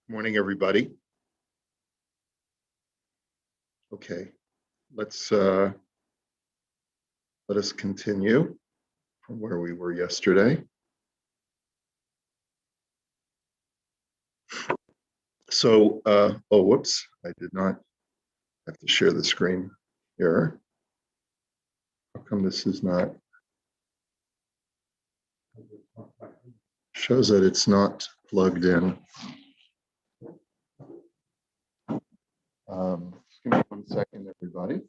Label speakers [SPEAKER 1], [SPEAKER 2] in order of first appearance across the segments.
[SPEAKER 1] Morning, everybody. Okay, let's let us continue from where we were yesterday. So, whoops, I did not have to share the screen here. How come this is not? Shows that it's not plugged in. Just give me 1 second, everybody.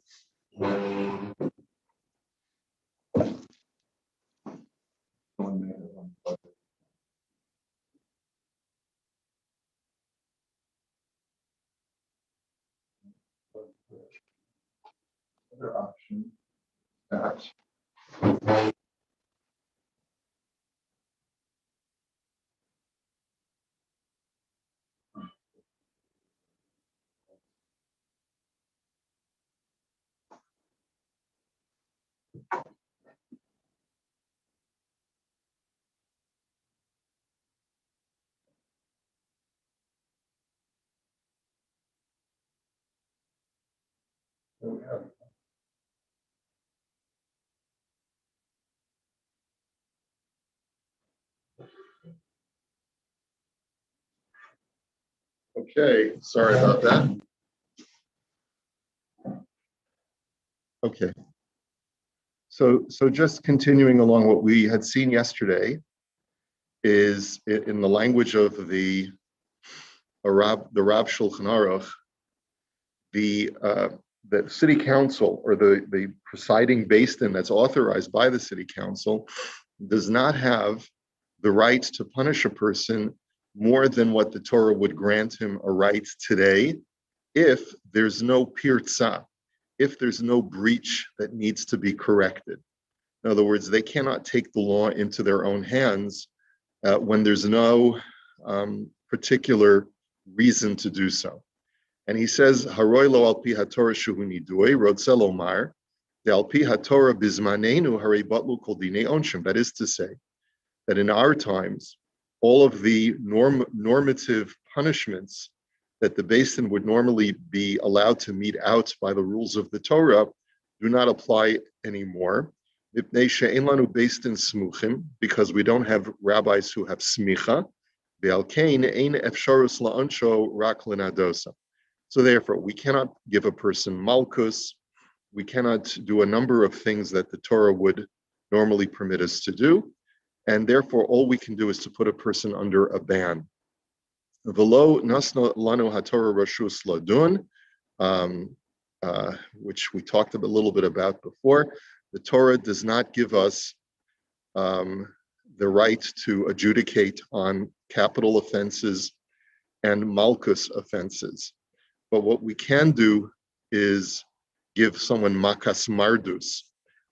[SPEAKER 1] Other option. That. There we have it. Okay, sorry about that. Okay. So just continuing along what we had seen yesterday is in the language of the Rav Shulchan Aruch, the city council or the presiding beis din that's authorized by the city council does not have the right to punish a person more than what the Torah would grant him a right today if there's no pirtza, if there's no breach that needs to be corrected. In other words, they cannot take the law into their own hands when there's no particular reason to do so. And he says, "Haroy lo al pi haTorah shuhu nidui rotzeh lomar de al pi haTorah bizmanenu harei batlu kol dinei onshim." That is to say, that in our times, all of the normative punishments that the beis din would normally be allowed to mete out by the rules of the Torah do not apply anymore. Because we don't have rabbis who have smicha. So therefore, we cannot give a person malchus. We cannot do a number of things that the Torah would normally permit us to do. And therefore, all we can do is to put a person under a ban. V'lo nasna lanu haTorah rashus ladun, which we talked a little bit about before. The Torah does not give us the right to adjudicate on capital offenses and malchus offenses. But what we can do is give someone makas mardus,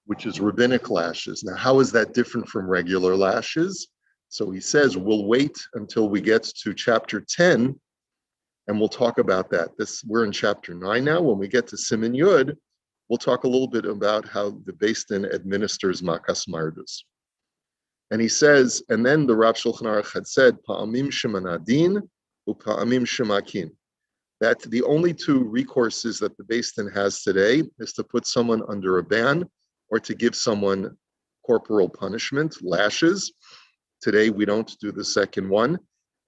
[SPEAKER 1] which is rabbinic lashes. Now, how is that different from regular lashes? So he says, we'll wait until we get to chapter 10, and we'll talk about that. We're in chapter 9 now. When we get to Siman Yud, we'll talk a little bit about how the beis din administers makas mardus. And he says, and then the Rav Shulchan Aruch had said, pa'amim shemanadin u'pa'amim shemakin. That the only two recourses that the beis din has today is to put someone under a ban or to give someone corporal punishment, lashes. Today, we don't do the second one.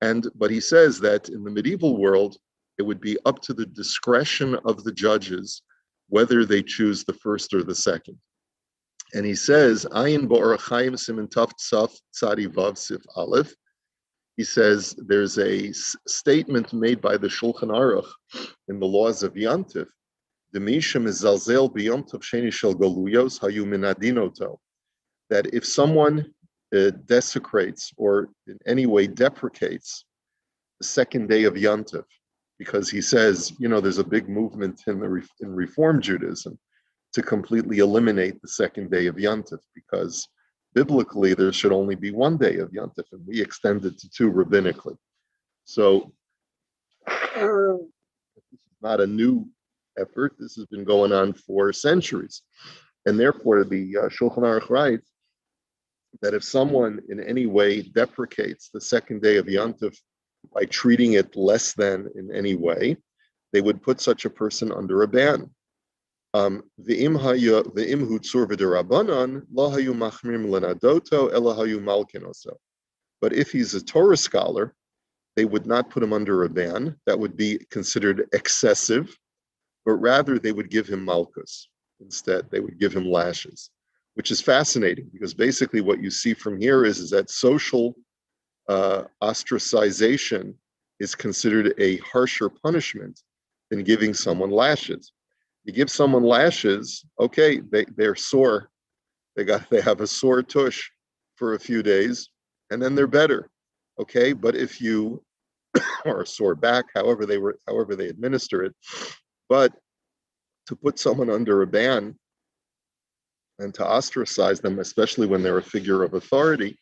[SPEAKER 1] But he says that in the medieval world, it would be up to the discretion of the judges whether they choose the first or the second. And he says, Ayin Ba'or Chaim Siman Taf Tzaf Tzadi Vav Sif Aleph. He says there's a statement made by the Shulchan Aruch in the laws of Yantif, Demisha Mizalzel B'Yom Sheni Shel Galuyos Hayu Minadinoto, that if someone desecrates or in any way deprecates the second day of Yantif, because he says, there's a big movement in Reform Judaism to completely eliminate the second day of Yantif, because biblically there should only be one day of Yantif, and we extend it to two rabbinically. So this is not a new effort. This has been going on for centuries. And therefore, the Shulchan Aruch writes that if someone in any way deprecates the second day of Yantif by treating it less than in any way, they would put such a person under a ban. But if he's a Torah scholar, they would not put him under a ban. That would be considered excessive, but rather they would give him malchus. Instead, they would give him lashes, which is fascinating because basically what you see from here is that social ostracization is considered a harsher punishment than giving someone lashes. You give someone lashes, okay, they're sore. They have a sore tush for a few days, and then they're better. Okay, but if you or a sore back, however they administer it, but to put someone under a ban and to ostracize them, especially when they're a figure of authority,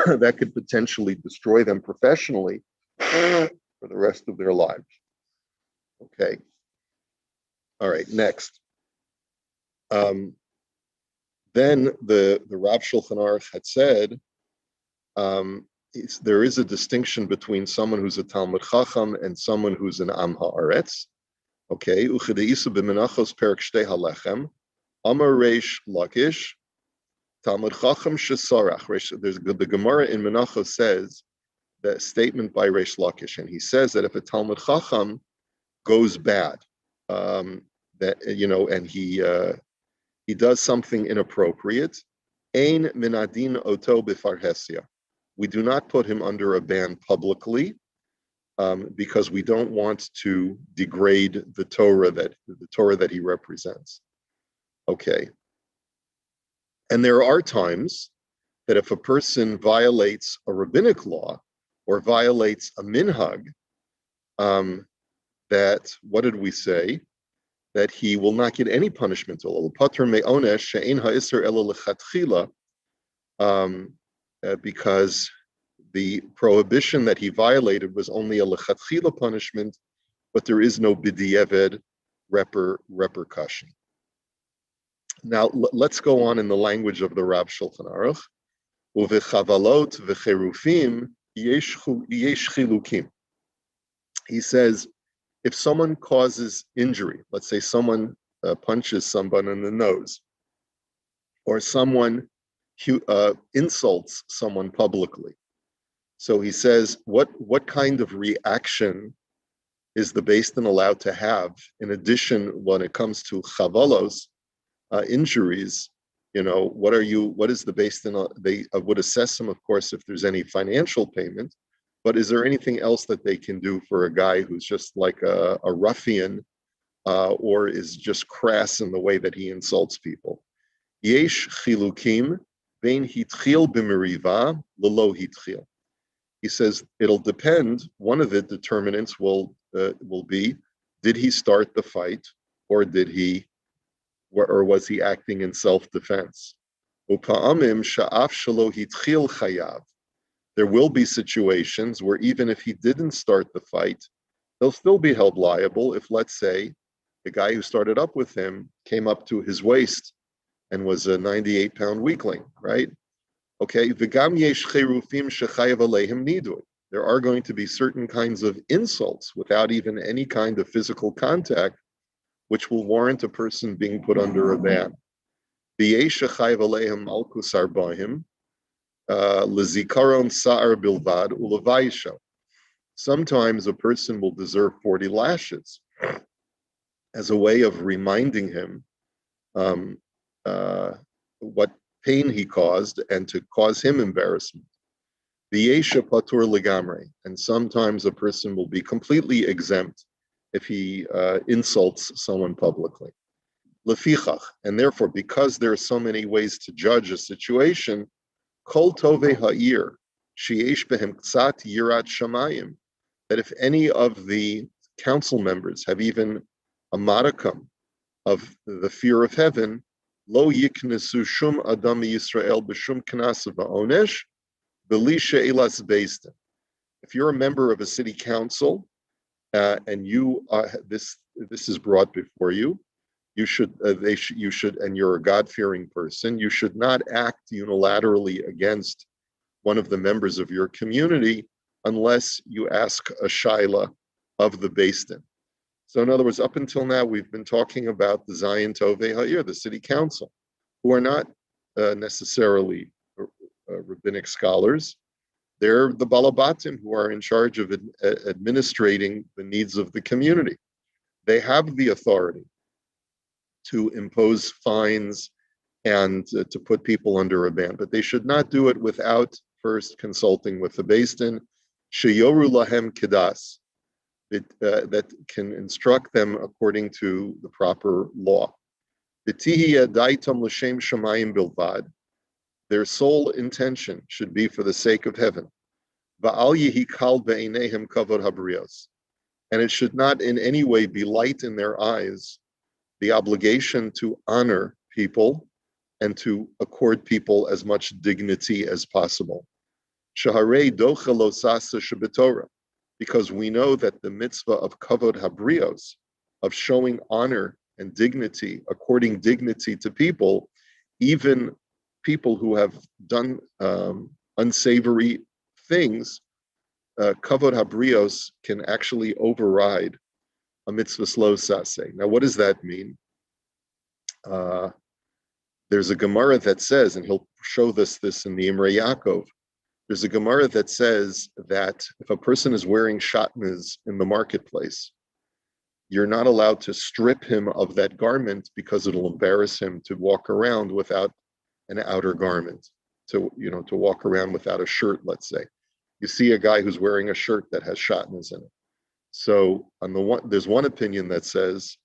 [SPEAKER 1] that could potentially destroy them professionally for the rest of their lives. Okay. All right, next. Then the Rav Shulchan Aruch had said, there is a distinction between someone who's a Talmud Chacham and someone who's an Am Haaretz. Okay, Uchedeisa b'menachos perik shtei halechem, Amar Reish Lakish, Talmud Chacham shesarach. The Gemara in Menachos says that statement by Reish Lakish, and he says that if a Talmud Chacham goes bad, and he does something inappropriate, ein minadin oto b'farhesia. We do not put him under a ban publicly because we don't want to degrade the Torah that he represents. Okay. And there are times that if a person violates a rabbinic law or violates a minhag, that, what did we say? That he will not get any punishment. Because the prohibition that he violated was only a lechatchila punishment, but there is no b'di'eved repercussion. Now, let's go on in the language of the Rav Shulchan Aruch. Uvechavalot v'cherufim yesh chilukim. He says, if someone causes injury, let's say someone punches someone in the nose, or someone insults someone publicly. So he says, what kind of reaction is the Beis Din allowed to have in addition when it comes to chavalos, injuries? What is the Beis Din? They would assess him, of course, if there's any financial payment, but is there anything else that they can do for a guy who's just like a ruffian or is just crass in the way that he insults people? Yesh chilukim vein hitchil b'meriva lelo hitchil. He says it'll depend. One of the determinants will be, did he start the fight, or was he acting in self-defense? Upa'amim sha'af shelo hitchil chayav. There will be situations where even if he didn't start the fight, he'll still be held liable if, let's say, the guy who started up with him came up to his waist and was a 98-pound weakling, right? Okay, v'gam yesh cherufim shechayav aleihim nidui. There are going to be certain kinds of insults without even any kind of physical contact, which will warrant a person being put under a ban. V'yesh shechayav aleihim malkus arba'im lezikaron sa'ar bilvad ulevayisha. Sometimes a person will deserve 40 lashes as a way of reminding him what pain he caused and to cause him embarrassment. V'yesha patur legamre, and sometimes a person will be completely exempt if he insults someone publicly. Lefichach, and therefore, because there are so many ways to judge a situation, kol tovei ha'ir sheyesh behem ktsat yirat shamayim, that if any of the council members have even a modicum of the fear of heaven, lo yiknesu shum adam Yisrael b'shum knas va'onesh b'li she'ilas Beis Din. If you're a member of a city council and this is brought before you, you should, and you're a God-fearing person, you should not act unilaterally against one of the members of your community unless you ask a shaila of the Beis Din. So in other words, up until now, we've been talking about the Zayin Tovei Ha'ir, the city council, who are not necessarily rabbinic scholars. They're the balabatim who are in charge of administrating the needs of the community. They have the authority to impose fines and to put people under a ban, but they should not do it without first consulting with the Beis Din, sheyoru lahem kedas, that can instruct them according to the proper law. V'tihiyeh daitam l'shem shamayim bilvad, their sole intention should be for the sake of heaven. Va'al yehi kal be'einehem kavod habrios, and it should not in any way be light in their eyes the obligation to honor people and to accord people as much dignity as possible. Shaharei docha lo sasa shebetorah, because we know that the mitzvah of kavod habrios, of showing honor and dignity, according dignity to people, even people who have done unsavory things, kavod habrios can actually override a mitzvah lo saseh. Now, what does that mean? There's a Gemara that says, and he'll show this in the Imrei Yaakov, there's a Gemara that says that if a person is wearing shatnez in the marketplace, you're not allowed to strip him of that garment because it'll embarrass him to walk around without an outer garment, to walk around without a shirt, let's say. You see a guy who's wearing a shirt that has shatnez in it. So there's one opinion that says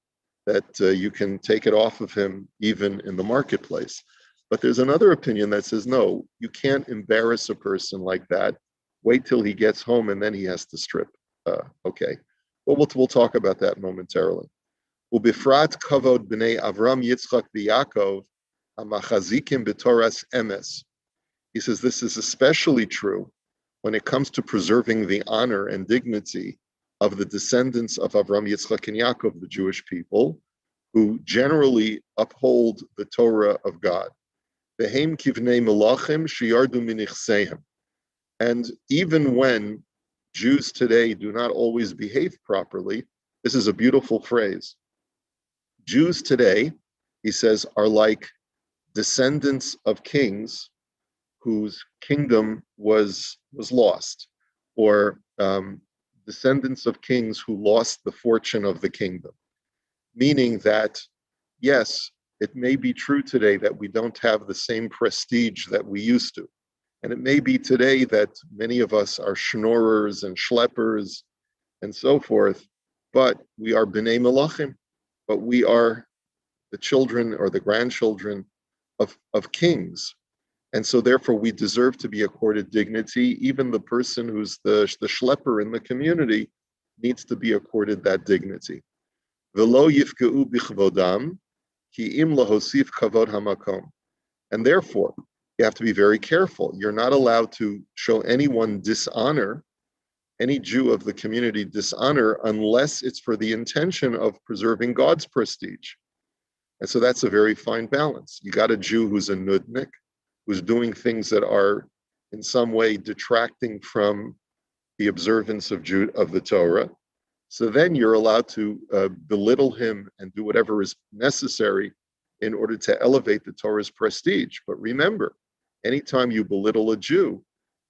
[SPEAKER 1] that you can take it off of him even in the marketplace. But there's another opinion that says, no, you can't embarrass a person like that. Wait till he gets home and then he has to strip. Okay. Well, we'll talk about that momentarily. Ubifrat kavod b'nei Avram Yitzchak v'Yaakov hamachazikim b'toras emes. He says this is especially true when it comes to preserving the honor and dignity of the descendants of Avram, Yitzchak, and Yaakov, the Jewish people, who generally uphold the Torah of God. And even when Jews today do not always behave properly, this is a beautiful phrase. Jews today, he says, are like descendants of kings whose kingdom was lost, or descendants of kings who lost the fortune of the kingdom. Meaning that, yes, it may be true today that we don't have the same prestige that we used to. And it may be today that many of us are schnorrers and schleppers and so forth, but we are b'nei melachim, but we are the children or the grandchildren of kings. And so therefore we deserve to be accorded dignity. Even the person who's the schlepper in the community needs to be accorded that dignity. V'lo yifkeu b'chvodam, ki im lahosif kavod hamakom. And therefore, you have to be very careful. You're not allowed to show anyone dishonor, any Jew of the community dishonor, unless it's for the intention of preserving God's prestige. And so that's a very fine balance. You got a Jew who's a nudnik, who's doing things that are in some way detracting from the observance of the Torah. So then you're allowed to belittle him and do whatever is necessary in order to elevate the Torah's prestige. But remember, anytime you belittle a Jew,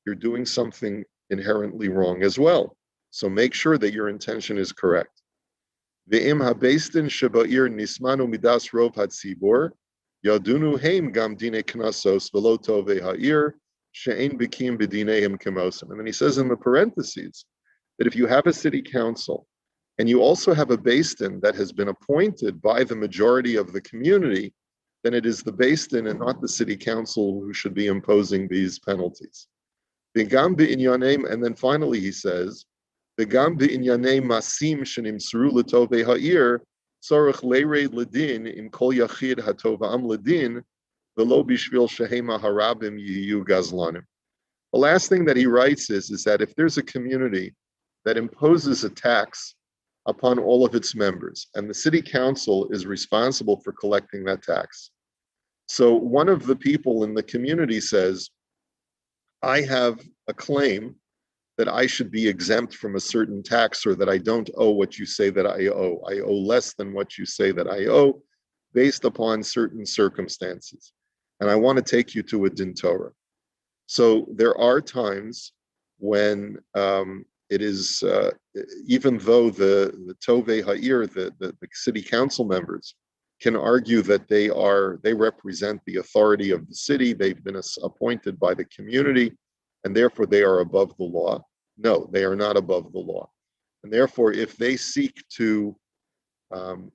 [SPEAKER 1] you're doing something inherently wrong as well. So make sure that your intention is correct. Ve'im habeistin sheba'ir nismanu midas rov hatzibor, yadunu heim gam dine knasos velo tovei ha'ir, she'ein bikim b'dineim kemosim. And then he says in the parentheses that if you have a city council and you also have a Beis Din that has been appointed by the majority of the community, then it is the Beis Din and not the city council who should be imposing these penalties. And then finally he says, "V'gam b'inyanei masim shenimsru l'tovei ha'ir tzorich leirei ledin im kol yachid hatova'am ledin v'lo bishvil shehema harabim yiyu gazlanim." The last thing that he writes is that if there's a community that imposes a tax upon all of its members, and the city council is responsible for collecting that tax. So one of the people in the community says, I have a claim that I should be exempt from a certain tax, or that I don't owe what you say that I owe. I owe less than what you say that I owe, based upon certain circumstances. And I want to take you to a din Torah. So there are times when it is, even though the Tovei Ha'ir, the city council members, can argue that they represent the authority of the city, they've been appointed by the community, and therefore they are above the law. No, they are not above the law. And therefore, if they seek to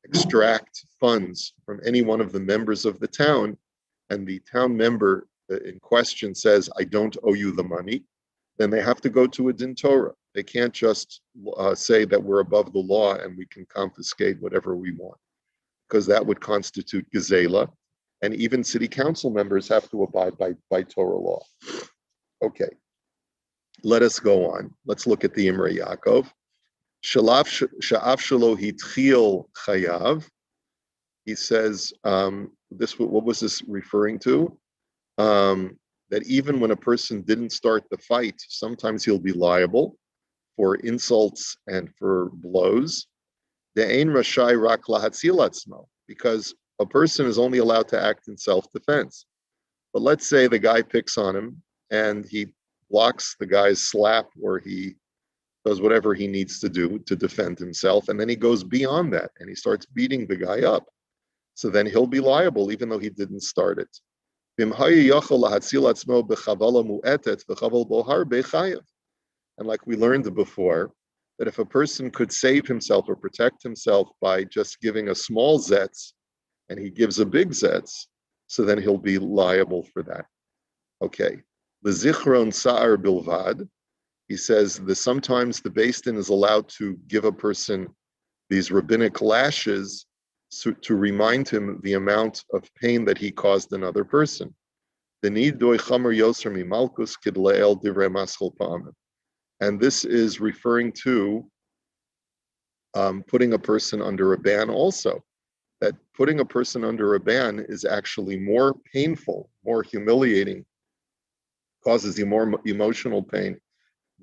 [SPEAKER 1] extract funds from any one of the members of the town, and the town member in question says, I don't owe you the money, then they have to go to a din Torah. They can't just say that we're above the law and we can confiscate whatever we want, because that would constitute gezela, and even city council members have to abide by Torah law. Okay, let us go on. Let's look at the Imrei Yaakov. Sha'af shelo hitchil chayav. He says, what was this referring to? That even when a person didn't start the fight, sometimes he'll be liable for insults and for blows. De'ein rashai rak lahatzil atzmo, because a person is only allowed to act in self-defense. But let's say the guy picks on him and he blocks the guy's slap, or he does whatever he needs to do to defend himself, and then he goes beyond that and he starts beating the guy up. So then he'll be liable even though he didn't start it. And like we learned before, that if a person could save himself or protect himself by just giving a small zetz, and he gives a big zetz, so then he'll be liable for that. Okay. L'zichron sa'ar bilvad. He says that sometimes the Beis Din is allowed to give a person these rabbinic lashes to remind him the amount of pain that he caused another person. And this is referring to putting a person under a ban also. That putting a person under a ban is actually more painful, more humiliating, causes you more emotional pain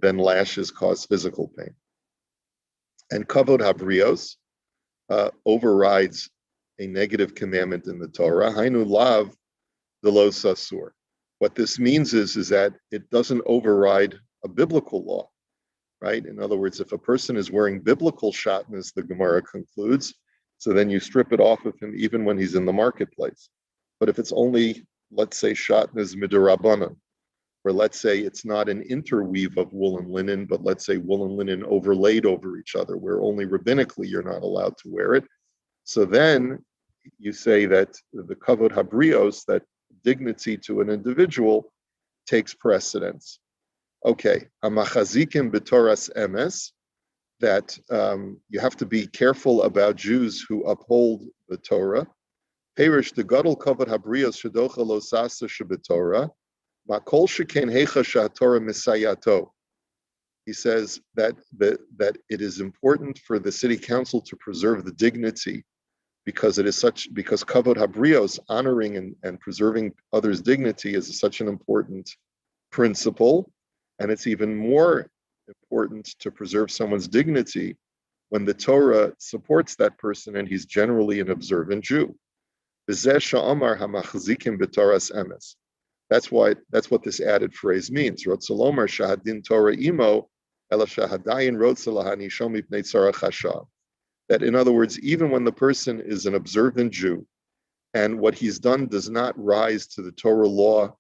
[SPEAKER 1] than lashes cause physical pain. And kavod habrios overrides a negative commandment in the Torah. Hainu lav v'lo sasur. What this means is that it doesn't override a biblical law, right? In other words, if a person is wearing biblical shatnez, the Gemara concludes, so then you strip it off of him even when he's in the marketplace. But if it's only, let's say, shatnez midirabanan, or let's say it's not an interweave of wool and linen, but let's say wool and linen overlaid over each other, where only rabbinically you're not allowed to wear it. So then you say that the kavod habrios, that dignity to an individual, takes precedence. Okay, amachazikim b'toras emes, that you have to be careful about Jews who uphold the Torah. Perish the gadol kavod habrios shedocha lo sasa shebetorah. He says that it is important for the city council to preserve the dignity, because kavod habrios, honoring and preserving others' dignity, is such an important principle, and it's even more important to preserve someone's dignity when the Torah supports that person and he's generally an observant Jew. That's what this added phrase means. That in other words, even when the person is an observant Jew and what he's done does not rise to the Torah law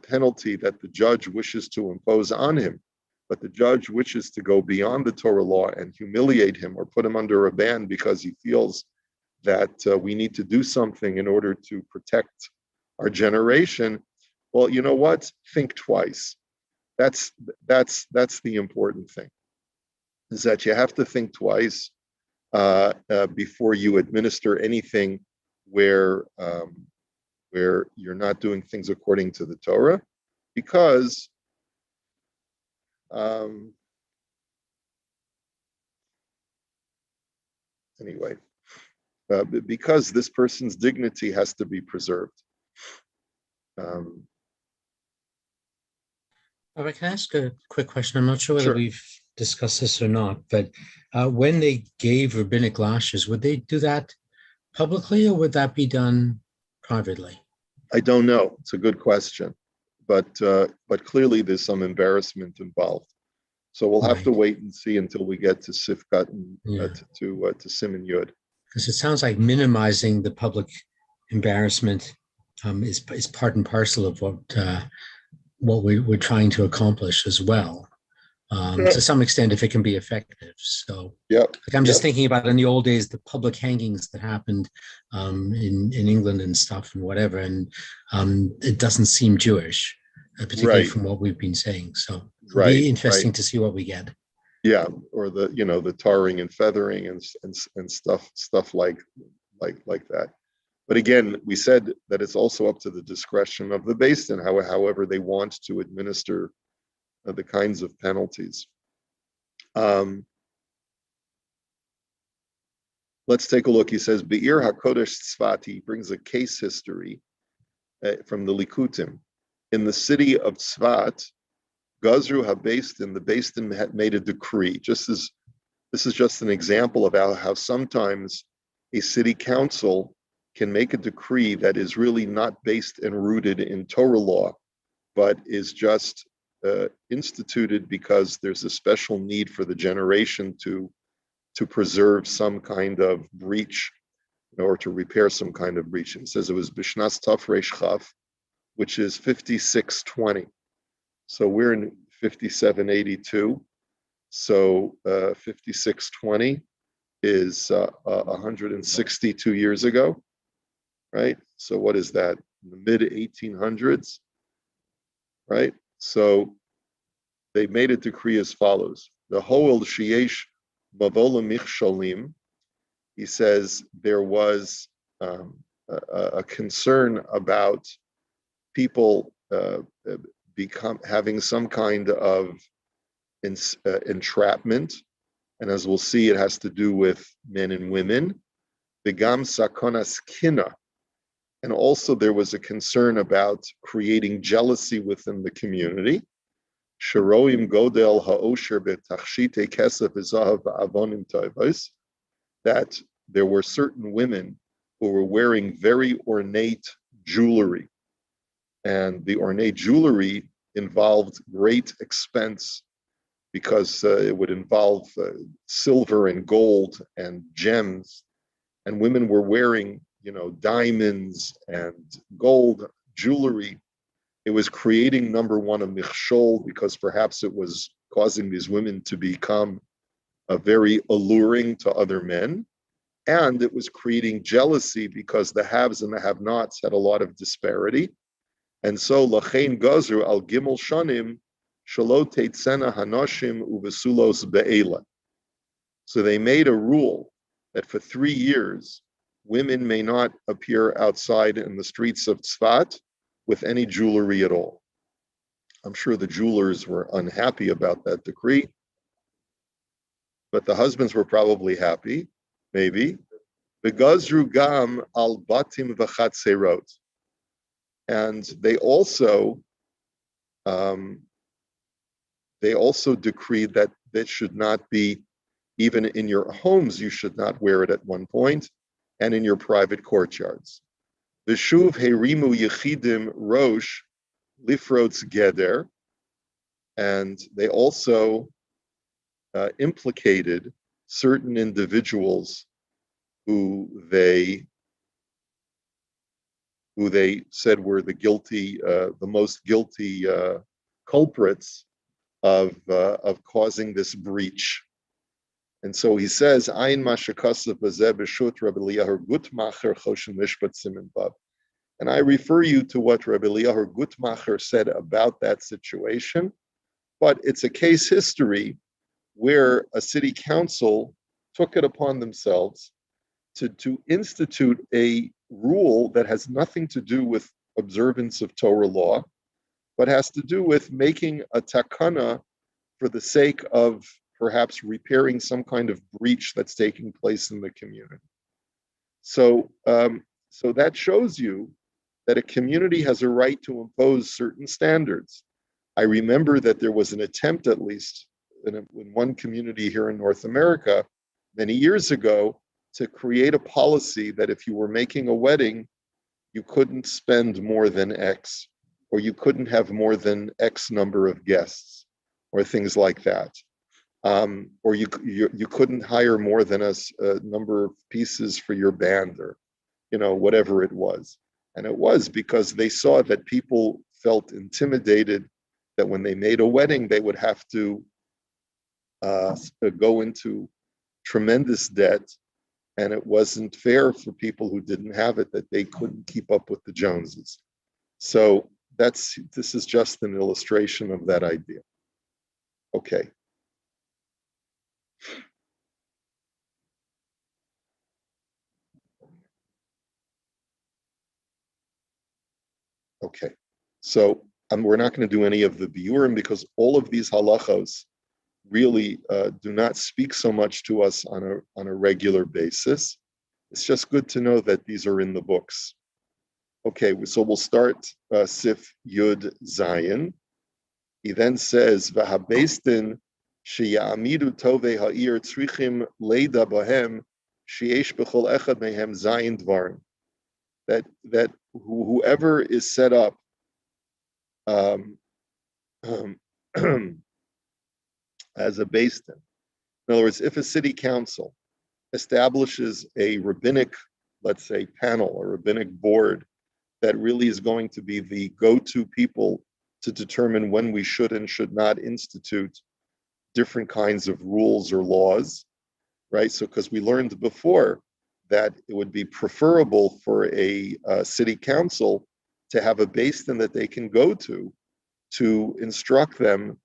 [SPEAKER 1] penalty that the judge wishes to impose on him, but the judge wishes to go beyond the Torah law and humiliate him or put him under a ban because he feels that we need to do something in order to protect our generation. Well, you know what? Think twice. That's the important thing, is that you have to think twice before you administer anything where you're not doing things according to the Torah, because because this person's dignity has to be preserved.
[SPEAKER 2] If I can ask a quick question, I'm not sure whether
[SPEAKER 1] Sure.
[SPEAKER 2] we've discussed this or not, but when they gave rabbinic lashes, would they do that publicly or would that be done privately?
[SPEAKER 1] I don't know. It's a good question, but clearly there's some embarrassment involved. So we'll have to
[SPEAKER 2] Right.
[SPEAKER 1] wait and see until we get to Sifkat and
[SPEAKER 2] Yeah.
[SPEAKER 1] to Siman Yud.
[SPEAKER 2] Because it sounds like minimizing the public embarrassment is part and parcel of what we're trying to accomplish as well.
[SPEAKER 1] Yeah.
[SPEAKER 2] To some extent, if it can be effective. So,
[SPEAKER 1] Yep.
[SPEAKER 2] like I'm just
[SPEAKER 1] Yep.
[SPEAKER 2] thinking about in the old days, the public hangings that happened in England and stuff and whatever, and it doesn't seem Jewish, particularly
[SPEAKER 1] Right.
[SPEAKER 2] from what we've been saying. So it'll
[SPEAKER 1] Right.
[SPEAKER 2] be
[SPEAKER 1] Right.
[SPEAKER 2] interesting to see what we get.
[SPEAKER 1] Yeah. Or the tarring and feathering and stuff like that. But again, we said that it's also up to the discretion of the Beis Din, however they want to administer the kinds of penalties. Um, let's take a look. He says, Be'ir HaKodesh Tzfat, he brings a case history from the Likutim. In the city of Tzfat, Gazru HaBeis Din, the Beis Din had made a decree. Just as this is just an example of how sometimes a city council can make a decree that is really not based and rooted in Torah law, but is just instituted because there's a special need for the generation to preserve some kind of breach or to repair some kind of breach. It says it was Bishnas Tafresh Chaf, which is 5620. So we're in 5782. So 5620 is 162 years ago, right? So what is that? In the mid 1800s, right? So they made a decree as follows: the Hoel Sheyesh Mavola Michsholim. He says there was a concern about people having some kind of entrapment, and as we'll see, it has to do with men and women. Begam sakonas kina, and also there was a concern about creating jealousy within the community. Sharoim godel haosher betachshite kesef izahav avonim tovos, that there were certain women who were wearing very ornate jewelry, and the ornate jewelry involved great expense because it would involve silver and gold and gems, and women were wearing, diamonds and gold jewelry. It was creating, number one, a michshol, because perhaps it was causing these women to become very alluring to other men. And it was creating jealousy because the haves and the have-nots had a lot of disparity. And so, lachein gazru al gimel shanim shalot teitzena hanoshim uvesulos be'ela. So they made a rule that for 3 years, women may not appear outside in the streets of Tzfat with any jewelry at all. I'm sure the jewelers were unhappy about that decree, but the husbands were probably happy, maybe. Begazru gam al batim v'chatzerot, and they also decreed that it should not be, even in your homes, you should not wear it at one point, and in your private courtyards. V'shuv herimu yechidim rosh lifrotz geder, and they also implicated certain individuals who they said were the most guilty culprits of causing this breach. And so he says, "Ayin mashakasav bazeh b'shut Rabbi Eliyahu Gutmacher Choshen Mishpat Siman Vav." And I refer you to what Rabbi Eliyahu Gutmacher said about that situation. But it's a case history where a city council took it upon themselves to institute a rule that has nothing to do with observance of Torah law, but has to do with making a takana for the sake of perhaps repairing some kind of breach that's taking place in the community. So that shows you that a community has a right to impose certain standards. I remember that there was an attempt, at least in one community here in North America, many years ago, to create a policy that if you were making a wedding, you couldn't spend more than X, or you couldn't have more than X number of guests, or things like that. Or you couldn't hire more than a number of pieces for your band, or whatever it was. And it was because they saw that people felt intimidated that when they made a wedding, they would have to go into tremendous debt, and it wasn't fair for people who didn't have it, that they couldn't keep up with the Joneses. So this is just an illustration of that idea. Okay. Okay. So we're not going to do any of the biurim because all of these halachos really do not speak so much to us on a regular basis. It's just good to know that these are in the books. Okay, so we'll start Sif Yud Zayin. He then says, "V'habestin sheyamidu tovei ha'ir tzrichim leida bohem sheyesh b'chol echad mehem zayin dvarim." That whoever is set up as a beis din. In other words, if a city council establishes a rabbinic, let's say, panel, a rabbinic board that really is going to be the go-to people to determine when we should and should not institute different kinds of rules or laws, right? So, because we learned before that it would be preferable for a city council to have a beis din that they can go to instruct them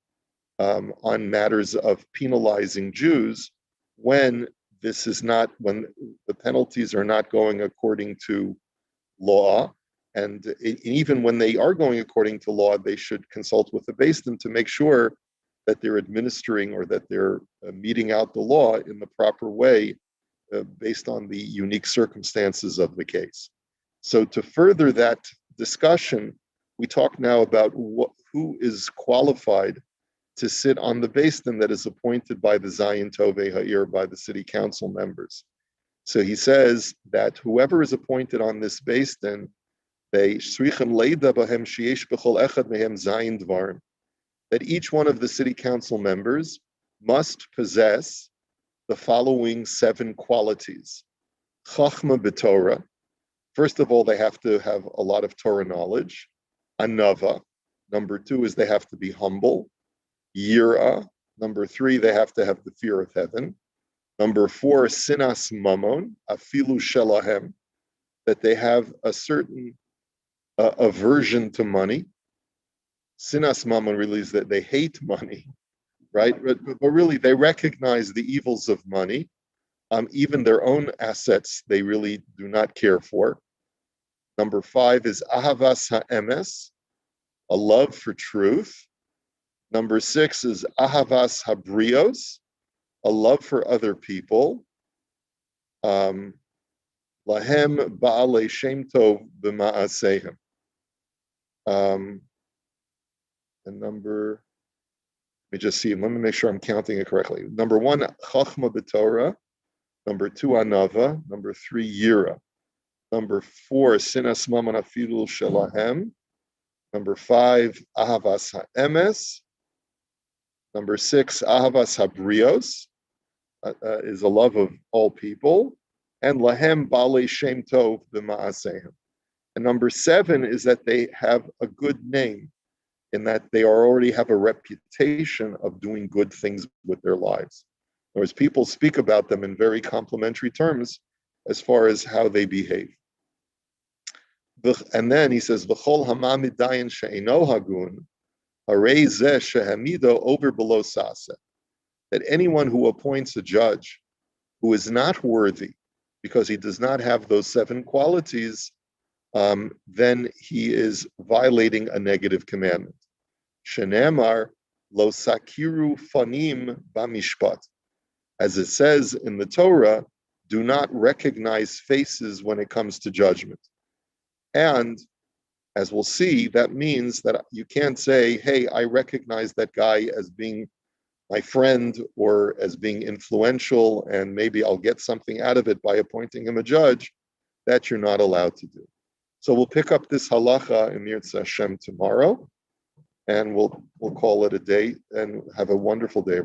[SPEAKER 1] on matters of penalizing Jews when when the penalties are not going according to law. And even when they are going according to law, they should consult with the beis din to make sure that they're administering or that they're meting out the law in the proper way based on the unique circumstances of the case. So to further that discussion, we talk now about who is qualified to sit on the beis din that is appointed by the Zayin Tovei Ha'ir, by the city council members. So he says that whoever is appointed on this beis din, that each one of the city council members must possess the following 7 qualities. Chachma b'Torah. First of all, they have to have a lot of Torah knowledge. Anava. Number 2 is they have to be humble. Yira. Number 3, they have to have the fear of heaven. Number 4, sinas mamon, afilu shelahem, that they have a certain aversion to money. Sinas mamon really is that they hate money, right? But really, they recognize the evils of money. Even their own assets, they really do not care for. Number 5 is ahavas ha'emes, a love for truth. Number 6 is ahavas habrios, a love for other people. Lahem ba'alei shem tov b'ma'asehem. And let me just see, let me make sure I'm counting it correctly. Number 1, chachma b'Torah. Number 2, anava. Number 3, yira. Number 4, sinas maman afilu shelahem. Number 5, ahavas ha'emes. Number 6, ahavas habrios, is a love of all people. And lahem ba'alei shem tov b'ma'asehem. And number 7 is that they have a good name, in that they already have a reputation of doing good things with their lives. In other words, people speak about them in very complimentary terms as far as how they behave. And then he says, "V'chol hamamid dayan she'eino hagun, harei zeh shehamido over below sase." That anyone who appoints a judge who is not worthy because he does not have those 7 qualities, then he is violating a negative commandment. Shenemar lo sakiru fanim b'mishpat. As it says in the Torah, do not recognize faces when it comes to judgment. And As we'll see, that means that you can't say, hey, I recognize that guy as being my friend or as being influential, and maybe I'll get something out of it by appointing him a judge. That you're not allowed to do. So we'll pick up this halacha in Yirtzeh Hashem tomorrow, and we'll call it a day and have a wonderful day.